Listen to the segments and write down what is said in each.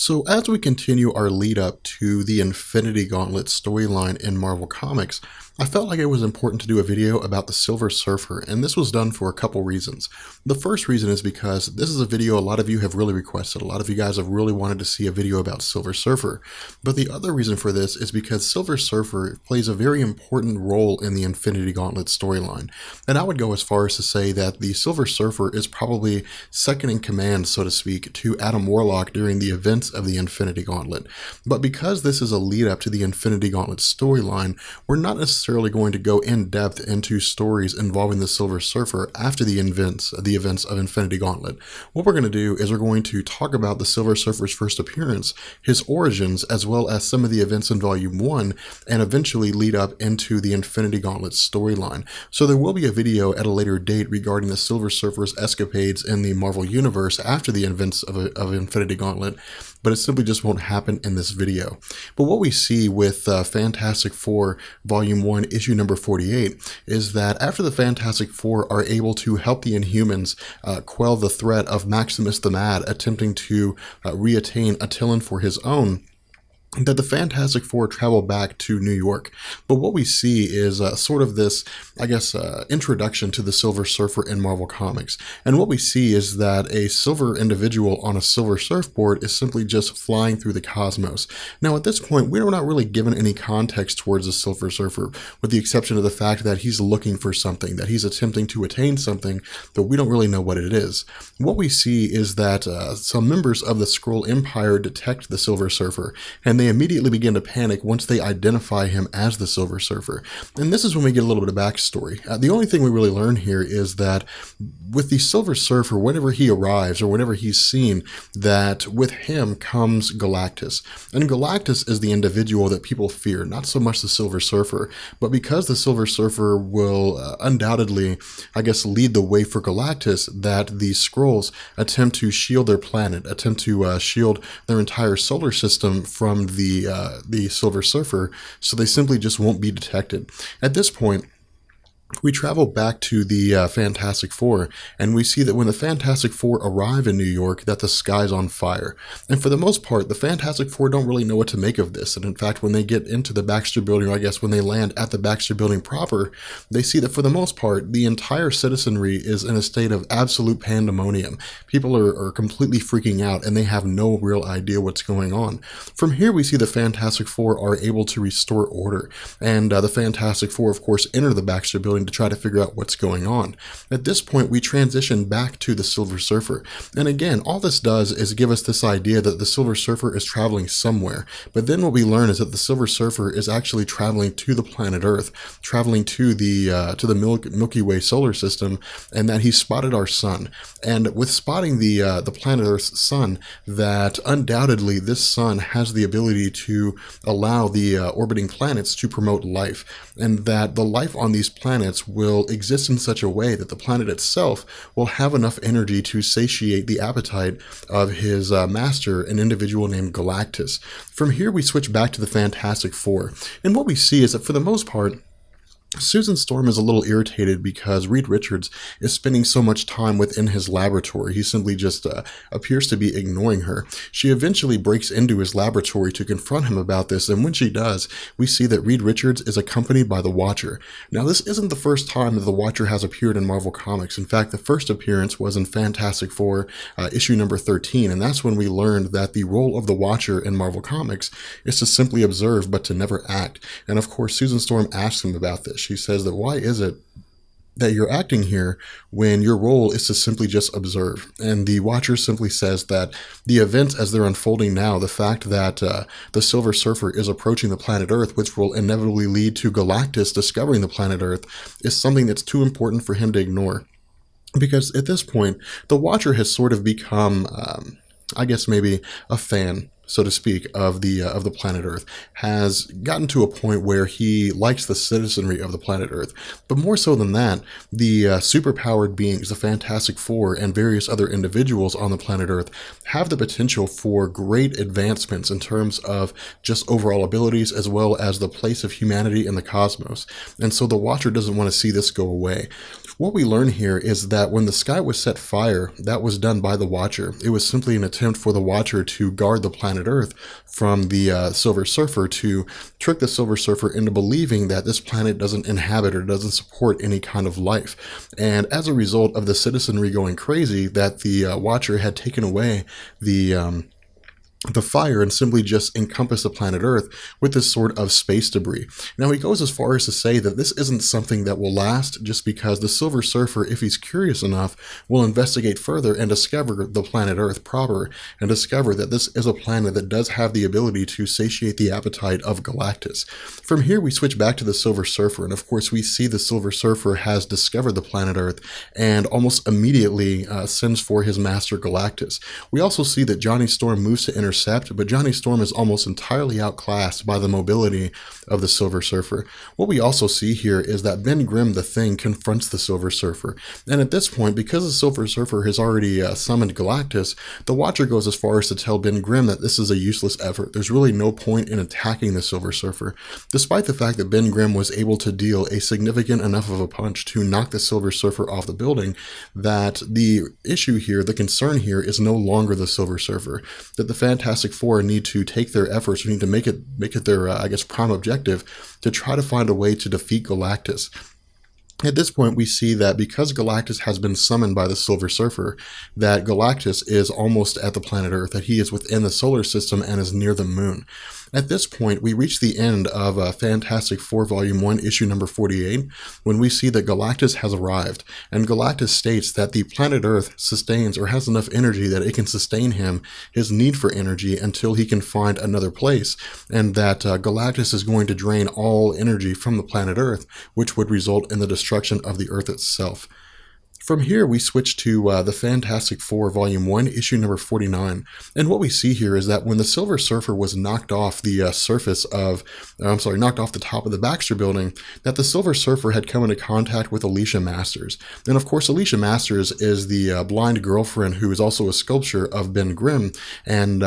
So as we continue our lead up to the Infinity Gauntlet storyline in Marvel Comics, I felt like it was important to do a video about the Silver Surfer, and this was done for a couple reasons. The first reason is because this is a video a lot of you have really requested. A lot of you guys have really wanted to see a video about Silver Surfer. But the other reason for this is because Silver Surfer plays a very important role in the Infinity Gauntlet storyline. And I would go as far as to say that the Silver Surfer is probably second in command, so to speak, to Adam Warlock during the events of the Infinity Gauntlet. But because this is a lead up to the Infinity Gauntlet storyline, we're not necessarily going to go in depth into stories involving the Silver Surfer after the events of Infinity Gauntlet. What we're going to do is we're going to talk about the Silver Surfer's first appearance, his origins, as well as some of the events in Volume 1, and eventually lead up into the Infinity Gauntlet storyline. So there will be a video at a later date regarding the Silver Surfer's escapades in the Marvel Universe after the events of Infinity Gauntlet, but it simply just won't happen in this video. But what we see with Fantastic Four Volume 1, Issue number 48, is that after the Fantastic Four are able to help the Inhumans quell the threat of Maximus the Mad attempting to reattain Attilan for his own, that the Fantastic Four travel back to New York. But what we see is sort of this, introduction to the Silver Surfer in Marvel Comics. And what we see is that a silver individual on a silver surfboard is simply just flying through the cosmos. Now, at this point, we're not really given any context towards the Silver Surfer, with the exception of the fact that he's looking for something, that he's attempting to attain something, but we don't really know what it is. What we see is that some members of the Skrull Empire detect the Silver Surfer, and they immediately begin to panic once they identify him as the Silver Surfer. And this is when we get a little bit of backstory. The only thing we really learn here is that with the Silver Surfer, whenever he arrives or whenever he's seen, that with him comes Galactus. And Galactus is the individual that people fear, not so much the Silver Surfer, but because the Silver Surfer will undoubtedly, lead the way for Galactus, that the Skrulls attempt to shield their planet, attempt to shield their entire solar system from the Silver Surfer, so they simply just won't be detected. At this point, we travel back to the Fantastic Four, and we see that when the Fantastic Four arrive in New York, that the sky's on fire. And for the most part, the Fantastic Four don't really know what to make of this. And in fact, when they get into the Baxter Building, or when they land at the Baxter Building proper, they see that for the most part, the entire citizenry is in a state of absolute pandemonium. People are completely freaking out, and they have no real idea what's going on. From here, we see the Fantastic Four are able to restore order. And the Fantastic Four, of course, enter the Baxter Building to try to figure out what's going on. At this point, we transition back to the Silver Surfer. And again, all this does is give us this idea that the Silver Surfer is traveling somewhere. But then what we learn is that the Silver Surfer is actually traveling to the planet Earth, traveling to the Milky Way solar system, and that he spotted our sun. And with spotting the planet Earth's sun, that undoubtedly this sun has the ability to allow the orbiting planets to promote life, and that the life on these planets will exist in such a way that the planet itself will have enough energy to satiate the appetite of his master, an individual named Galactus. From here, we switch back to the Fantastic Four, and what we see is that for the most part, Susan Storm is a little irritated because Reed Richards is spending so much time within his laboratory. He simply just appears to be ignoring her. She eventually breaks into his laboratory to confront him about this, and when she does, we see that Reed Richards is accompanied by the Watcher. Now, this isn't the first time that the Watcher has appeared in Marvel Comics. In fact, the first appearance was in Fantastic Four, issue number 13, and that's when we learned that the role of the Watcher in Marvel Comics is to simply observe but to never act. And of course, Susan Storm asks him about this. She says that why is it that you're acting here when your role is to simply just observe? And the Watcher simply says that the events as they're unfolding now, the fact that the Silver Surfer is approaching the planet Earth, which will inevitably lead to Galactus discovering the planet Earth, is something that's too important for him to ignore. Because at this point, the Watcher has sort of become, maybe a fan, so to speak, of the planet Earth, has gotten to a point where he likes the citizenry of the planet Earth. But more so than that, the superpowered beings, the Fantastic Four, and various other individuals on the planet Earth have the potential for great advancements in terms of just overall abilities as well as the place of humanity in the cosmos. And so the Watcher doesn't want to see this go away. What we learn here is that when the sky was set fire, that was done by the Watcher. It was simply an attempt for the Watcher to guard the planet Earth from the Silver Surfer, to trick the Silver Surfer into believing that this planet doesn't inhabit or doesn't support any kind of life. And as a result of the citizenry going crazy, that the Watcher had taken away the fire and simply just encompass the planet Earth with this sort of space debris. Now, he goes as far as to say that this isn't something that will last, just because the Silver Surfer, if he's curious enough, will investigate further and discover the planet Earth proper, and discover that this is a planet that does have the ability to satiate the appetite of Galactus. From here, we switch back to the Silver Surfer, and of course we see the Silver Surfer has discovered the planet Earth and almost immediately sends for his master Galactus. We also see that Johnny Storm moves to intercept, but Johnny Storm is almost entirely outclassed by the mobility of the Silver Surfer. What we also see here is that Ben Grimm, the Thing, confronts the Silver Surfer. And at this point, because the Silver Surfer has already summoned Galactus, the Watcher goes as far as to tell Ben Grimm that this is a useless effort. There's really no point in attacking the Silver Surfer, despite the fact that Ben Grimm was able to deal a significant enough of a punch to knock the Silver Surfer off the building, that the issue here, the concern here, is no longer the Silver Surfer, that the Fantastic Four need to take their efforts, need to make it their, prime objective to try to find a way to defeat Galactus. At this point, we see that because Galactus has been summoned by the Silver Surfer, that Galactus is almost at the planet Earth, that he is within the solar system and is near the moon. At this point, we reach the end of Fantastic Four Volume 1, issue number 48, when we see that Galactus has arrived, and Galactus states that the planet Earth sustains, or has enough energy that it can sustain his need for energy until he can find another place, and that Galactus is going to drain all energy from the planet Earth, which would result in the destruction of the Earth itself. From here, we switch to the Fantastic Four Volume 1, issue number 49. And what we see here is that when the Silver Surfer was knocked off the knocked off the top of the Baxter Building, that the Silver Surfer had come into contact with Alicia Masters. And of course, Alicia Masters is the blind girlfriend who is also a sculpture of Ben Grimm, and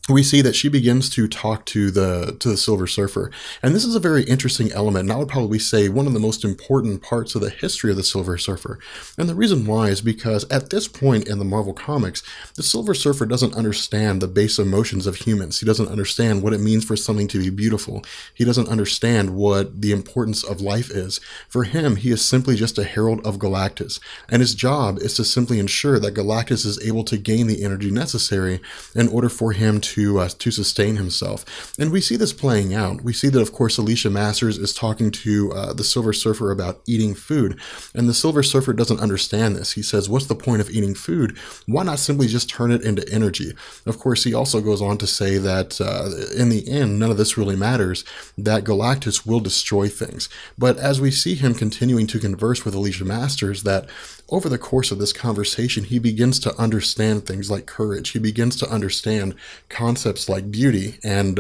we see that she begins to talk to the Silver Surfer. And this is a very interesting element, and I would probably say one of the most important parts of the history of the Silver Surfer. And the reason why is because at this point in the Marvel Comics, the Silver Surfer doesn't understand the base emotions of humans. He doesn't understand what it means for something to be beautiful. He doesn't understand what the importance of life is. For him, he is simply just a herald of Galactus, and his job is to simply ensure that Galactus is able to gain the energy necessary in order for him to sustain himself. And we see this playing out. We see that, of course, Alicia Masters is talking to the Silver Surfer about eating food, and the Silver Surfer doesn't understand this. He says, what's the point of eating food? Why not simply just turn it into energy? Of course, he also goes on to say that in the end, none of this really matters, that Galactus will destroy things. But as we see him continuing to converse with Alicia Masters, that over the course of this conversation, he begins to understand things like courage. He begins to understand concepts like beauty and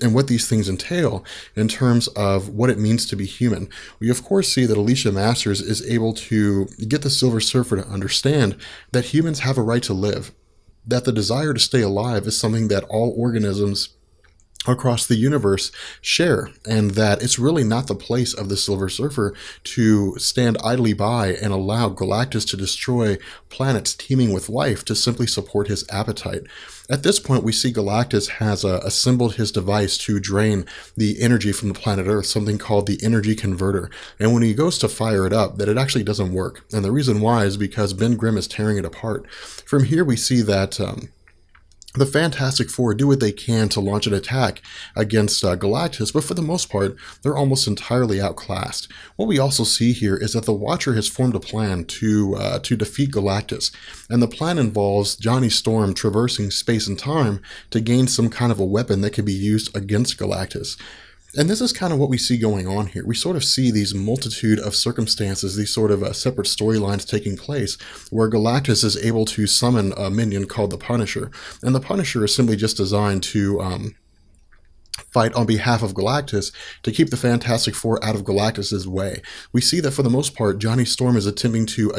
what these things entail in terms of what it means to be human. We of course see that Alicia Masters is able to get the Silver Surfer to understand that humans have a right to live, that the desire to stay alive is something that all organisms across the universe share, and that it's really not the place of the Silver Surfer to stand idly by and allow Galactus to destroy planets teeming with life to simply support his appetite. At this point, we see Galactus has assembled his device to drain the energy from the planet Earth, something called the energy converter. And when he goes to fire it up, that it actually doesn't work. And the reason why is because Ben Grimm is tearing it apart. From here, we see that the Fantastic Four do what they can to launch an attack against Galactus, but for the most part, they're almost entirely outclassed. What we also see here is that the Watcher has formed a plan to defeat Galactus, and the plan involves Johnny Storm traversing space and time to gain some kind of a weapon that can be used against Galactus. And this is kind of what we see going on here. We sort of see these multitude of circumstances, these sort of separate storylines taking place, where Galactus is able to summon a minion called the Punisher. And the Punisher is simply just designed to fight on behalf of Galactus to keep the Fantastic Four out of Galactus's way. We see that for the most part, Johnny Storm is attempting to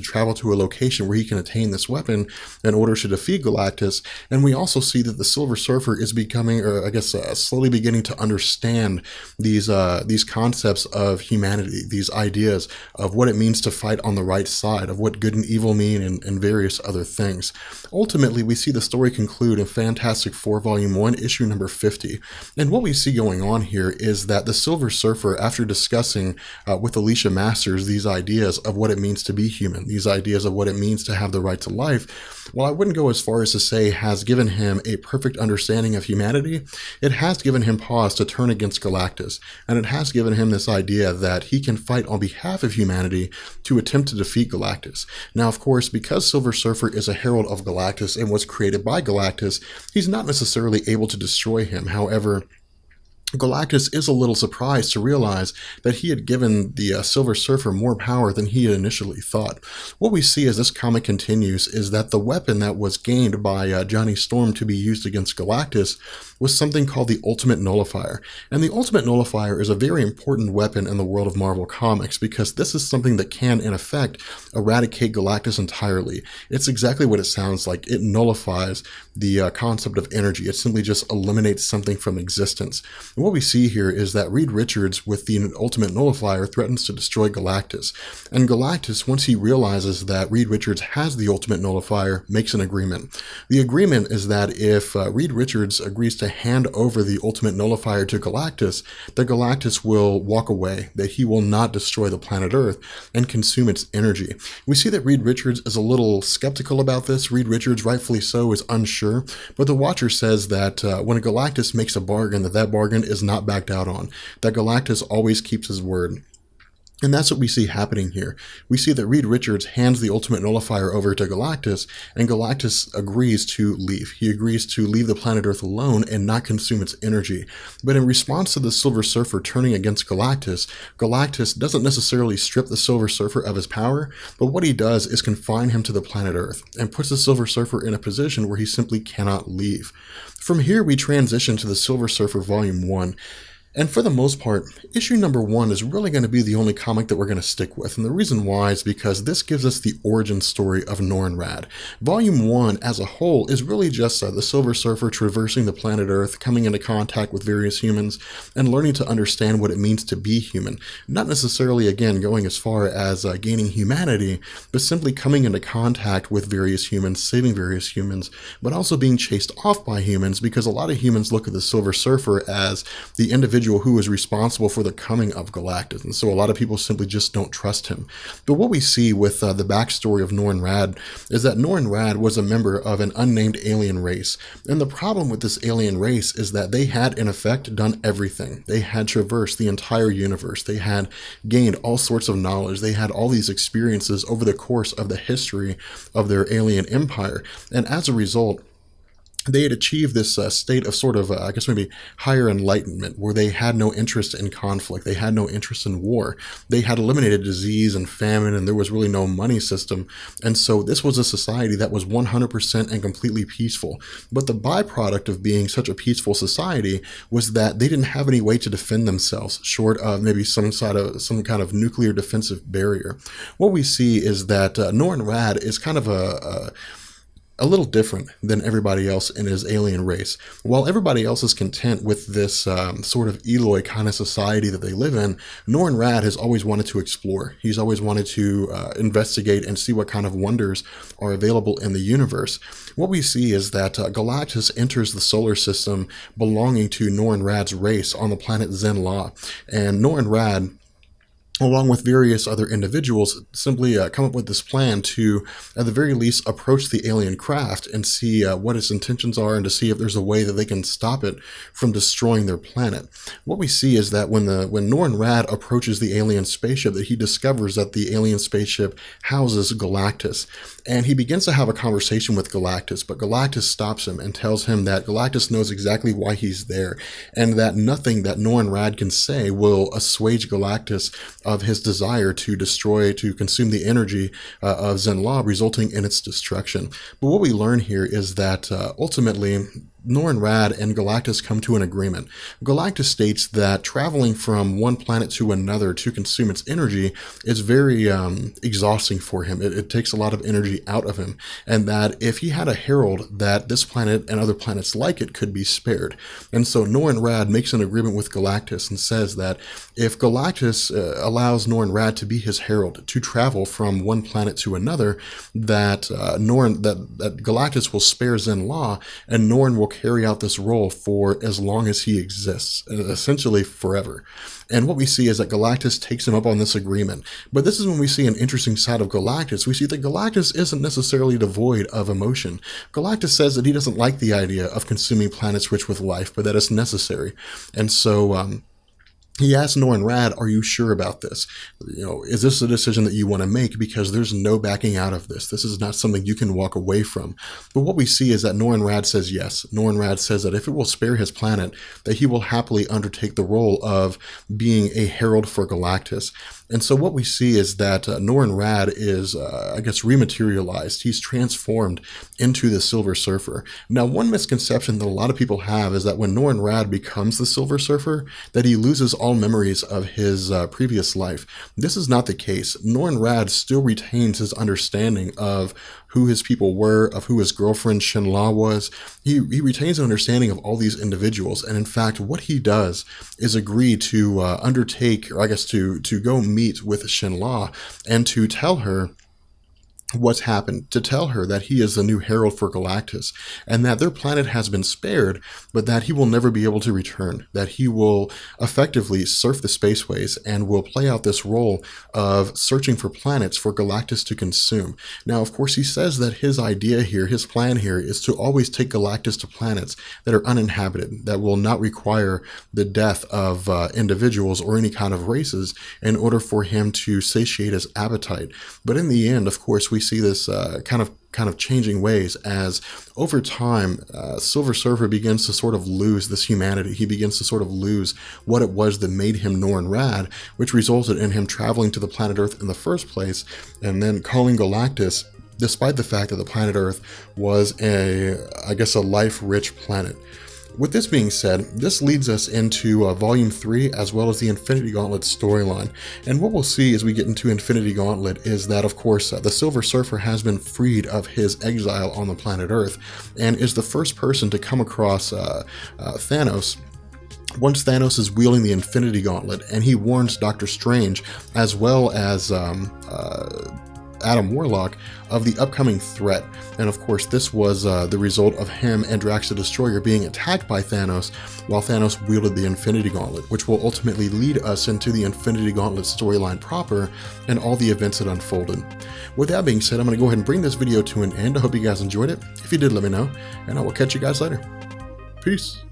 travel to a location where he can attain this weapon in order to defeat Galactus. And we also see that the Silver Surfer is becoming, or I guess slowly beginning to understand these concepts of humanity, these ideas of what it means to fight on the right side, of what good and evil mean, and various other things. Ultimately, we see the story conclude in Fantastic Four Volume 1, issue number 50. And what we see going on here is that the Silver Surfer, after discussing with Alicia Masters these ideas of what it means to be human, these ideas of what it means to have the right to life, well, I wouldn't go as far as to say has given him a perfect understanding of humanity. It has given him pause to turn against Galactus, and it has given him this idea that he can fight on behalf of humanity to attempt to defeat Galactus. Now, of course, because Silver Surfer is a herald of Galactus and was created by Galactus, he's not necessarily able to destroy him. However, Galactus is a little surprised to realize that he had given the Silver Surfer more power than he had initially thought. What we see as this comic continues is that the weapon that was gained by Johnny Storm to be used against Galactus was something called the Ultimate Nullifier. And the Ultimate Nullifier is a very important weapon in the world of Marvel Comics because this is something that can, in effect, eradicate Galactus entirely. It's exactly what it sounds like. It nullifies the concept of energy. It simply just eliminates something from existence. And what we see here is that Reed Richards, with the Ultimate Nullifier, threatens to destroy Galactus. And Galactus, once he realizes that Reed Richards has the Ultimate Nullifier, makes an agreement. The agreement is that if Reed Richards agrees to hand over the Ultimate Nullifier to Galactus, that Galactus will walk away, that he will not destroy the planet Earth and consume its energy. We see that Reed Richards is a little skeptical about this. Reed Richards, rightfully so, is unsure, but the Watcher says that when Galactus makes a bargain, that bargain is not backed out on, that Galactus always keeps his word. And that's what we see happening here. We see that Reed Richards hands the Ultimate Nullifier over to Galactus, and Galactus agrees to leave. He agrees to leave the planet Earth alone and not consume its energy. But in response to the Silver Surfer turning against Galactus, Galactus doesn't necessarily strip the Silver Surfer of his power, but what he does is confine him to the planet Earth and puts the Silver Surfer in a position where he simply cannot leave. From here, we transition to the Silver Surfer Volume 1. And for the most part, issue number 1 is really going to be the only comic that we're going to stick with. And the reason why is because this gives us the origin story of Norrin Radd. Volume 1 as a whole is really just the Silver Surfer traversing the planet Earth, coming into contact with various humans, and learning to understand what it means to be human. Not necessarily, again, going as far as gaining humanity, but simply coming into contact with various humans, saving various humans, but also being chased off by humans, because a lot of humans look at the Silver Surfer as the individual who is responsible for the coming of Galactus, and so a lot of people simply just don't trust him. But what we see with the backstory of Norrin Radd is that Norrin Radd was a member of an unnamed alien race, and the problem with this alien race is that they had in effect done everything. They had traversed the entire universe. They had gained all sorts of knowledge. They had all these experiences over the course of the history of their alien empire, and as a result, they had achieved this state of sort of, I guess maybe higher enlightenment, where they had no interest in conflict. They had no interest in war. They had eliminated disease and famine, and there was really no money system. And so this was a society that was 100% and completely peaceful. But the byproduct of being such a peaceful society was that they didn't have any way to defend themselves, short of maybe some kind of nuclear defensive barrier. What we see is that Norrin Radd is kind of a little different than everybody else in his alien race. While everybody else is content with this sort of Eloi kind of society that they live in, Norrin Radd has always wanted to explore. He's always wanted to investigate and see what kind of wonders are available in the universe. What we see is that Galactus enters the solar system belonging to Norrin Radd's race on the planet Zen-La. And Norrin Radd along with various other individuals, simply come up with this plan to, at the very least, approach the alien craft and see what its intentions are, and to see if there's a way that they can stop it from destroying their planet. What we see is that when Norrin Radd approaches the alien spaceship, that he discovers that the alien spaceship houses Galactus, and he begins to have a conversation with Galactus, but Galactus stops him and tells him that Galactus knows exactly why he's there, and that nothing that Norrin Radd can say will assuage Galactus of his desire to consume the energy of Zenn-La, resulting in its destruction. But what we learn here is that ultimately, Norrin Radd and Galactus come to an agreement. Galactus states that traveling from one planet to another to consume its energy is very exhausting for him. It takes a lot of energy out of him, and that if he had a herald, that this planet and other planets like it could be spared. And so Norrin Radd makes an agreement with Galactus and says that if Galactus allows Norrin Radd to be his herald, to travel from one planet to another, that that Galactus will spare Zenn-La, and Norrin will carry out this role for as long as he exists, essentially forever. And what we see is that Galactus takes him up on this agreement. But this is when we see an interesting side of Galactus. We see that Galactus isn't necessarily devoid of emotion. Galactus says that he doesn't like the idea of consuming planets rich with life, but that it's necessary. And so he asked Norrin Radd, "Are you sure about this? Is this a decision that you want to make? Because there's no backing out of this. This is not something you can walk away from." But what we see is that Norrin Radd says yes. Norrin Radd says that if it will spare his planet, that he will happily undertake the role of being a herald for Galactus. And so what we see is that Norrin Radd is, rematerialized. He's transformed into the Silver Surfer. Now, one misconception that a lot of people have is that when Norrin Radd becomes the Silver Surfer, that he loses all memories of his previous life. This is not the case. Norrin Radd still retains his understanding of who his people were, of who his girlfriend Shin-La was. He retains an understanding of all these individuals, and in fact, what he does is agree to to go meet with Shin-La and to tell her what's happened, to tell her that he is the new herald for Galactus, and that their planet has been spared, but that he will never be able to return, that he will effectively surf the spaceways and will play out this role of searching for planets for Galactus to consume. Now, of course, he says that his idea here, his plan here, is to always take Galactus to planets that are uninhabited, that will not require the death of individuals or any kind of races in order for him to satiate his appetite. But in the end, of course, we see this kind of changing ways as over time Silver Surfer begins to sort of lose this humanity. He begins to sort of lose what it was that made him Norrin Radd, which resulted in him traveling to the planet Earth in the first place and then calling Galactus, despite the fact that the planet Earth was a life-rich planet. With this being said, this leads us into Volume 3 as well as the Infinity Gauntlet storyline. And what we'll see as we get into Infinity Gauntlet is that, of course, the Silver Surfer has been freed of his exile on the planet Earth and is the first person to come across Thanos once Thanos is wielding the Infinity Gauntlet, and he warns Doctor Strange as well as Adam Warlock of the upcoming threat. And of course, this was the result of him and Drax the Destroyer being attacked by Thanos while Thanos wielded the Infinity Gauntlet, which will ultimately lead us into the Infinity Gauntlet storyline proper and all the events that unfolded. With that being said, I'm going to go ahead and bring this video to an end. I hope you guys enjoyed it. If you did, let me know, and I will catch you guys later. Peace.